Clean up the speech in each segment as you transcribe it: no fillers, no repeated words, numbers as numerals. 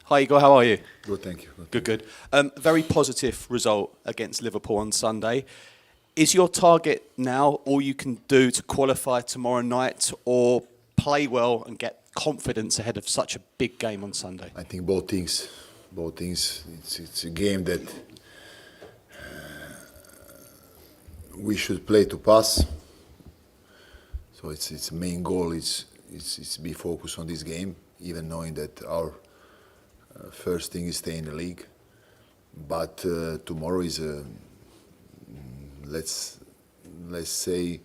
Hi Igor, how are you? Good, thank you. Good. Very positive result against Liverpool on Sunday. Is your target now all you can do to qualify tomorrow night, or play well and get confidence ahead of such a big game on Sunday? I think both things. It's a game that we should play to pass. So its main goal is be focused on this game, even knowing that our first thing is stay in the league. But tomorrow is a let's say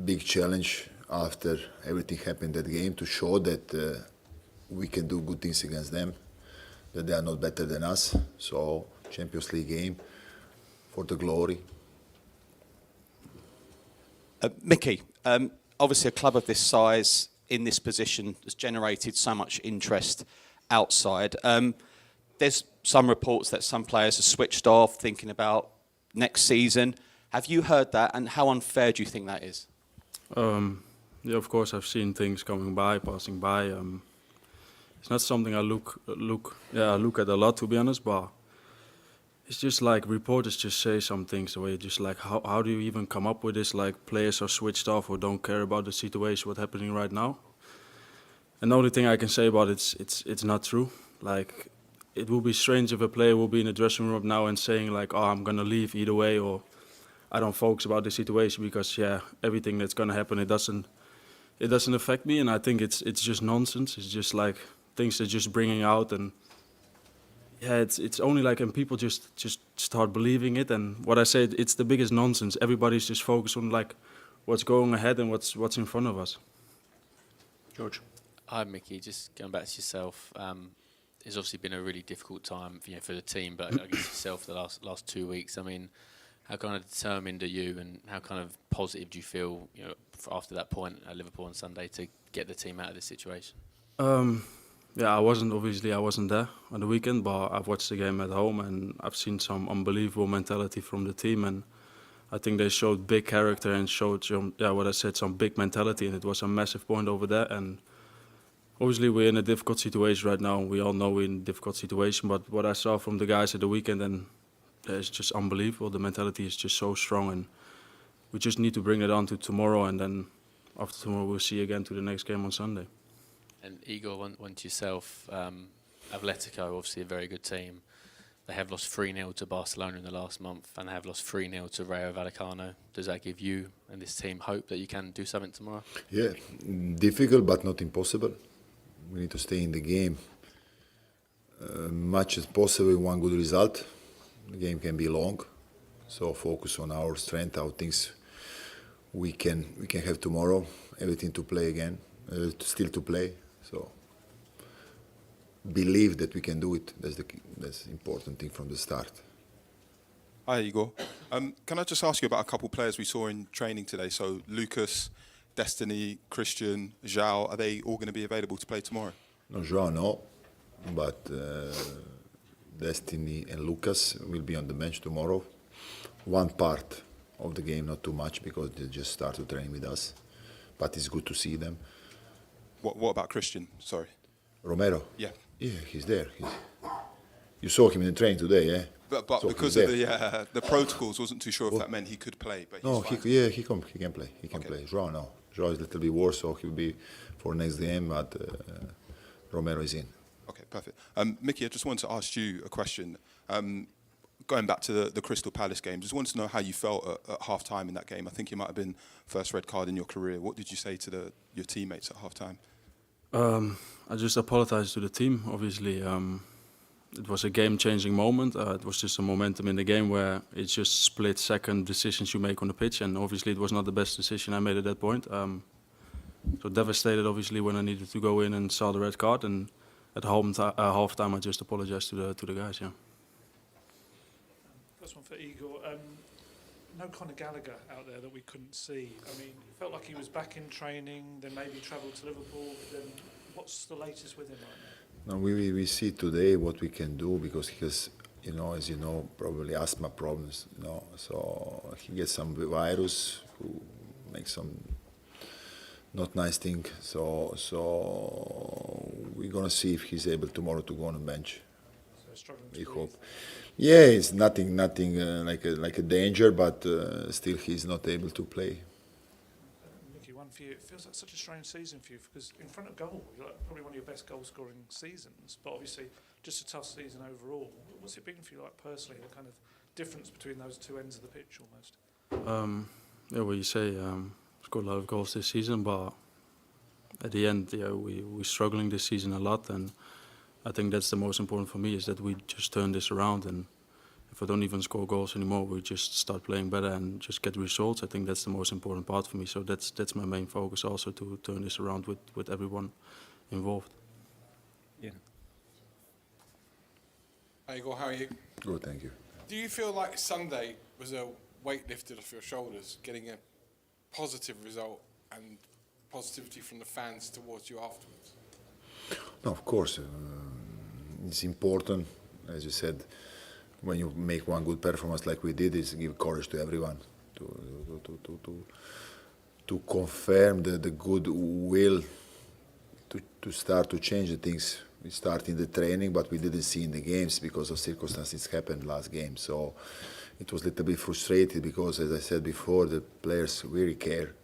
big challenge after everything happened in that game, to show that we can do good things against them, that they are not better than us. So Champions League game for the glory. Mickey, obviously a club of this size in this position has generated so much interest outside. There's some reports that some players are switched off, thinking about next season. Have you heard that, and how unfair do you think that is? Yeah, of course I've seen things passing by. It's not something I look at a lot, to be honest, but it's just like reporters just say some things the way just like how do you even come up with this, like players are switched off or don't care about the situation, what's happening right now. And the only thing I can say about it's not true. Like, it will be strange if a player will be in the dressing room now and saying like, oh, I'm gonna leave either way, or I don't focus about the situation because everything that's gonna happen, it doesn't affect me. And I think it's just nonsense. It's just like things they're just bringing out, and it's only like, and people just start believing it. And what I said, it's the biggest nonsense. Everybody's just focused on like what's going ahead and what's in front of us. George. Hi Mickey, just going back to yourself. It's obviously been a really difficult time, for the team, but I guess yourself the last 2 weeks. I mean, how kind of determined are you, and how kind of positive do you feel, after that point at Liverpool on Sunday, to get the team out of this situation? I wasn't there on the weekend, but I've watched the game at home and I've seen some unbelievable mentality from the team, and I think they showed big character and showed some big mentality, and it was a massive point over there. And obviously we're in a difficult situation right now. We all know we're in a difficult situation, but what I saw from the guys at the weekend, and it's just unbelievable. The mentality is just so strong, and we just need to bring it on to tomorrow, and then after tomorrow we'll see again to the next game on Sunday. And Igor, one to yourself. Atletico, obviously a very good team. They have lost 3-0 to Barcelona in the last month, and they have lost 3-0 to Rayo Vallecano. Does that give you and this team hope that you can do something tomorrow? Yeah, difficult but not impossible. We need to stay in the game much as possible. One good result. The game can be long, so focus on our strength, our things we can have tomorrow. Everything to play again, still to play. So believe that we can do it. That's the important thing from the start. Hi Igor. Can I just ask you about a couple of players we saw in training today? So Lucas, Destiny, Christian, João, are they all going to be available to play tomorrow? No, João no, but Destiny and Lucas will be on the bench tomorrow. One part of the game, not too much, because they just started training with us, but it's good to see them. What about Christian? Sorry. Romero? Yeah. Yeah, he's there. You saw him in the train today, yeah? But because of the protocols, wasn't too sure if that meant he could play. But no, he can play. He can okay. play. João, no. João is a little bit worse, so he'll be for next game, but Romero is in. Okay, perfect. Mickey, I just wanted to ask you a question. Going back to the Crystal Palace game, just wanted to know how you felt at half-time in that game. I think you might have been first red card in your career. What did you say to your teammates at half-time? I just apologized to the team. Obviously, it was a game-changing moment. It was just a momentum in the game where it's just split-second decisions you make on the pitch, and obviously it was not the best decision I made at that point. So devastated, obviously, when I needed to go in and saw the red card, and at half-time I just apologized to the guys. Yeah. First one for Igor. No Conor Gallagher out there that we couldn't see. I mean, it felt like he was back in training, then maybe travelled to Liverpool. Then what's the latest with him right now? No, we see today what we can do, because he has, as you know, probably asthma problems. So he gets some virus who makes some not nice thing. So we're gonna see if he's able tomorrow to go on the bench. So struggling to We breathe. hope. Yeah, it's nothing like a danger, but still he's not able to play. Mickey, one for you. It feels like such a strange season for you because in front of goal, you're like probably one of your best goal-scoring seasons, but obviously just a tough season overall. What's it been for you like personally? The kind of difference between those two ends of the pitch almost. Yeah, well, you say scored a lot of goals this season, but at the end, yeah, we're struggling this season a lot, and I think that's the most important for me is that we just turn this around, and if I don't even score goals anymore, we just start playing better and just get results. I think that's the most important part for me. So that's my main focus also, to turn this around with everyone involved. Yeah. Hey Igor, how are you? Good, thank you. Do you feel like Sunday was a weight lifted off your shoulders, getting a positive result and positivity from the fans towards you afterwards? No, of course, it's important, as you said, when you make one good performance like we did, it's give courage to everyone to confirm the good will to start to change the things. We start in the training, but we didn't see in the games because of circumstances happened last game. So it was a little bit frustrated because, as I said before, the players really care.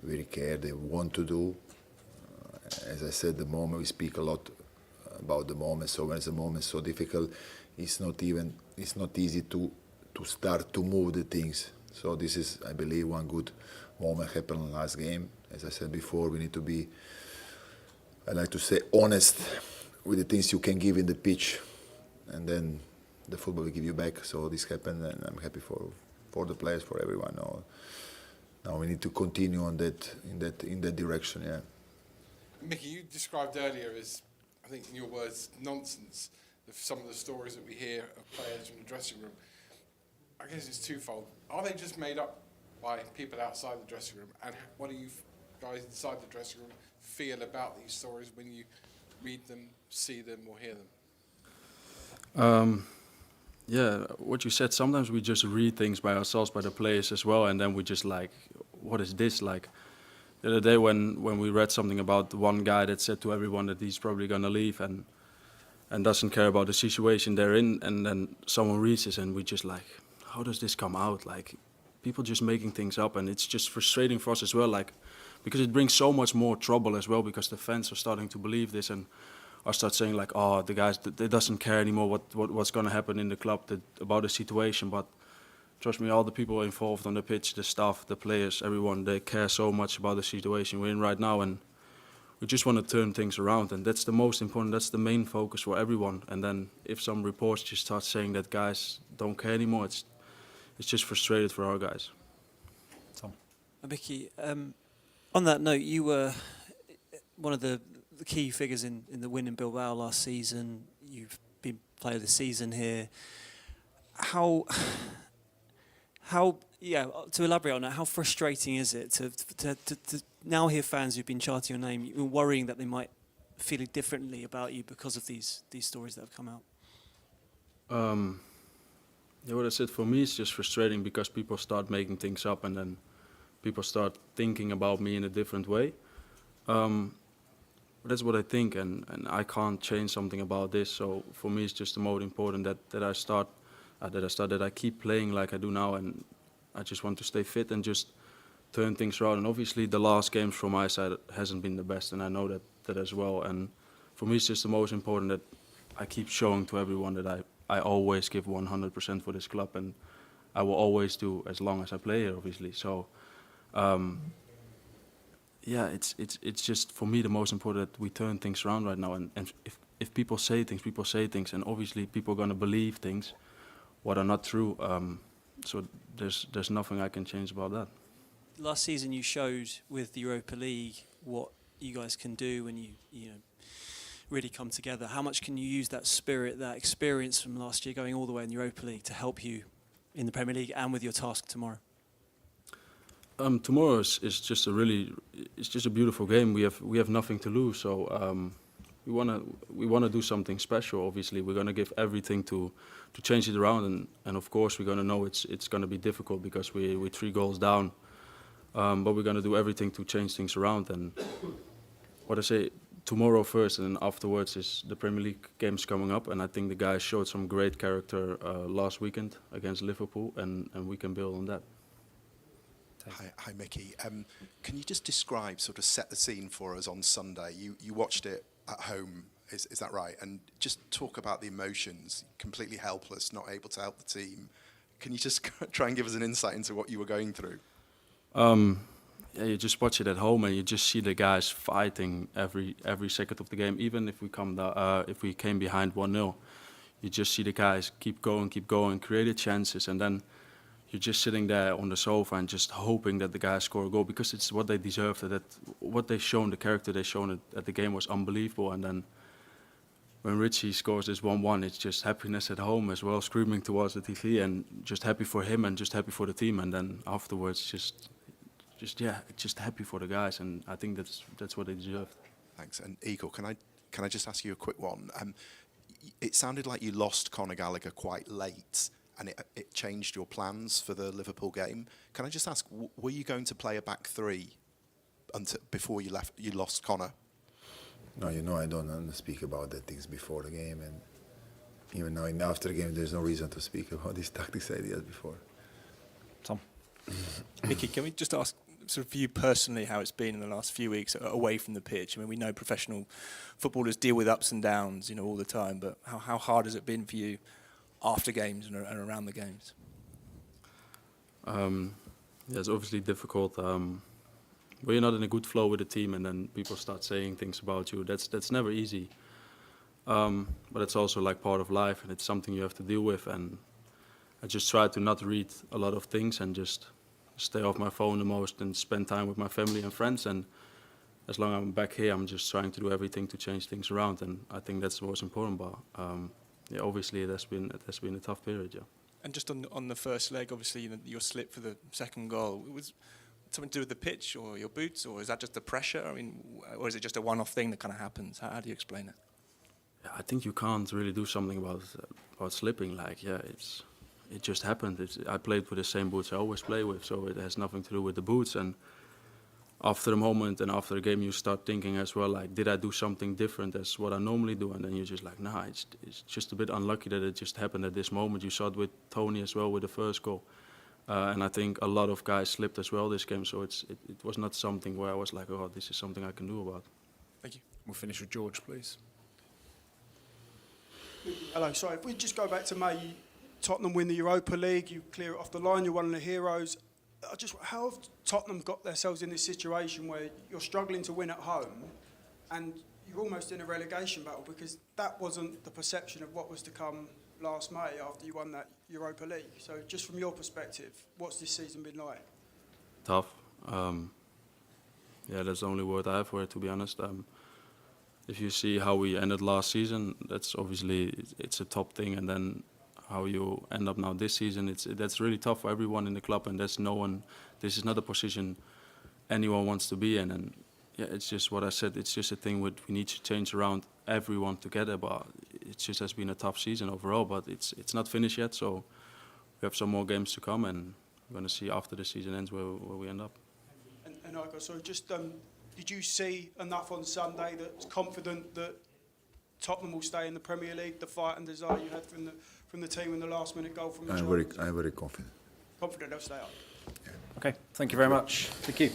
They want to do. As I said, the moment we speak a lot about the moment. So when it's a moment so difficult, it's not easy to start to move the things. So this is, I believe, one good moment happened in the last game. As I said before, we need to be, I like to say, honest with the things you can give in the pitch, and then the football will give you back. So this happened, and I'm happy for the players, for everyone. Now we need to continue on in that direction. Yeah. Mickey, you described earlier as, I think in your words, nonsense, some of the stories that we hear of players from the dressing room. I guess it's twofold. Are they just made up by people outside the dressing room? And what do you guys inside the dressing room feel about these stories when you read them, see them, or hear them? Yeah, what you said, sometimes we just read things by ourselves, by the players as well, and then we just like, what is this? Like, the other day when we read something about one guy that said to everyone that he's probably going to leave and doesn't care about the situation they're in, and then someone reads this and we just like, how does this come out? Like, people just making things up, and it's just frustrating for us as well, like, because it brings so much more trouble as well, because the fans are starting to believe this and are start saying like, oh, the guys, they doesn't care anymore what's going to happen in the club about the situation. But trust me, all the people involved on the pitch, the staff, the players, everyone, they care so much about the situation we're in right now, and we just want to turn things around, and that's the most important, that's the main focus for everyone. And then if some reports just start saying that guys don't care anymore, it's just frustrated for our guys. Tom. Mickey, on that note, you were one of the key figures in the win in Bilbao last season. You've been player of the season here. How to elaborate on that, how frustrating is it to now hear fans who've been chanting your name, worrying that they might feel differently about you because of these stories that have come out? Yeah, what I said, for me it's just frustrating because people start making things up, and then people start thinking about me in a different way. But that's what I think, and I can't change something about this. So for me it's just the most important that I keep playing like I do now, and I just want to stay fit and just turn things around. And obviously the last games from my side hasn't been the best, and I know that as well. And for me it's just the most important that I keep showing to everyone that I always give 100% for this club, and I will always do as long as I play here, obviously. So yeah, it's just for me the most important that we turn things around right now. And if people say things, and obviously people are gonna believe things what are not true. So there's nothing I can change about that. Last season you showed with the Europa League what you guys can do when you really come together. How much can you use that spirit, that experience from last year going all the way in the Europa League to help you in the Premier League and with your task tomorrow? Tomorrow is just a beautiful game. We have nothing to lose, so we wanna do something special. Obviously, we're gonna give everything to change it around, and of course we're gonna know it's gonna be difficult because we're 3 goals down. But we're gonna do everything to change things around. And what I say, tomorrow first, and then afterwards is the Premier League games coming up. And I think the guys showed some great character last weekend against Liverpool, and we can build on that. Hi, Mickey. Can you just describe, sort of set the scene for us on Sunday? You watched it at home, is that right? And just talk about the emotions, completely helpless, not able to help the team. Can you just try and give us an insight into what you were going through? Yeah, you just watch it at home and you just see the guys fighting every second of the game. Even if we came behind 1-0, you just see the guys keep going, created chances, and then you're just sitting there on the sofa and just hoping that the guys score a goal, because it's what they deserve. That what they've shown, the character they've shown at the game was unbelievable. And then when Richie scores this 1-1, it's just happiness at home as well, screaming towards the TV, and just happy for him and just happy for the team. And then afterwards, just happy for the guys, and I think that's what they deserve. Thanks. And Igor, can I just ask you a quick one? It sounded like you lost Conor Gallagher quite late, and it changed your plans for the Liverpool game. Can I just ask, were you going to play a back three before you lost Conor? No, I don't speak about the things before the game, and even now after the game, there's no reason to speak about these tactics ideas before. Tom. Mickey, can we just ask, sort of for you personally, how it's been in the last few weeks away from the pitch? I mean, we know professional footballers deal with ups and downs, all the time, but how hard has it been for you after games and around the games? Yeah, it's obviously difficult. When you're not in a good flow with the team, and then people start saying things about you, that's never easy. But it's also like part of life, and it's something you have to deal with. And I just try to not read a lot of things and just stay off my phone the most and spend time with my family and friends. And as long as I'm back here, I'm just trying to do everything to change things around. And I think that's the most important part. Yeah, obviously it has been a tough period. Yeah. And just on the first leg, obviously, your slip for the second goal, it was something to do with the pitch or your boots, or is that just the pressure? I mean, or is it just a one-off thing that kind of happens? How do you explain it? Yeah, I think you can't really do something about slipping. It just happened. I played with the same boots I always play with, so it has nothing to do with the boots. And after the moment and after the game, you start thinking as well, like, did I do something different as what I normally do? And then you're just like, nah, it's just a bit unlucky that it just happened at this moment. You saw it with Tony as well with the first goal. And I think a lot of guys slipped as well this game, so it was not something where I was like, oh, this is something I can do about. Thank you. We'll finish with George, please. Hello, sorry, if we just go back to May, Tottenham win the Europa League, you clear it off the line, you're one of the heroes. How have Tottenham got themselves in this situation where you're struggling to win at home and you're almost in a relegation battle, because that wasn't the perception of what was to come last May after you won that Europa League. So just from your perspective, what's this season been like? Tough. Yeah, that's the only word I have for it, to be honest. If you see how we ended last season, that's obviously it's a top thing, and then how you end up now this season, that's really tough for everyone in the club, and there's no one. This is not a position anyone wants to be in, and yeah, it's just what I said. It's just a thing we need to change around everyone together. But it just has been a tough season overall. But it's not finished yet, so we have some more games to come, and we're going to see after the season ends where we end up. And Igor, so just did you see enough on Sunday that's confident that Tottenham will stay in the Premier League? The fight and desire you had from the team in the last-minute goal from the I'm very confident. Confident they'll stay up. Okay, thank you very much. Thank you.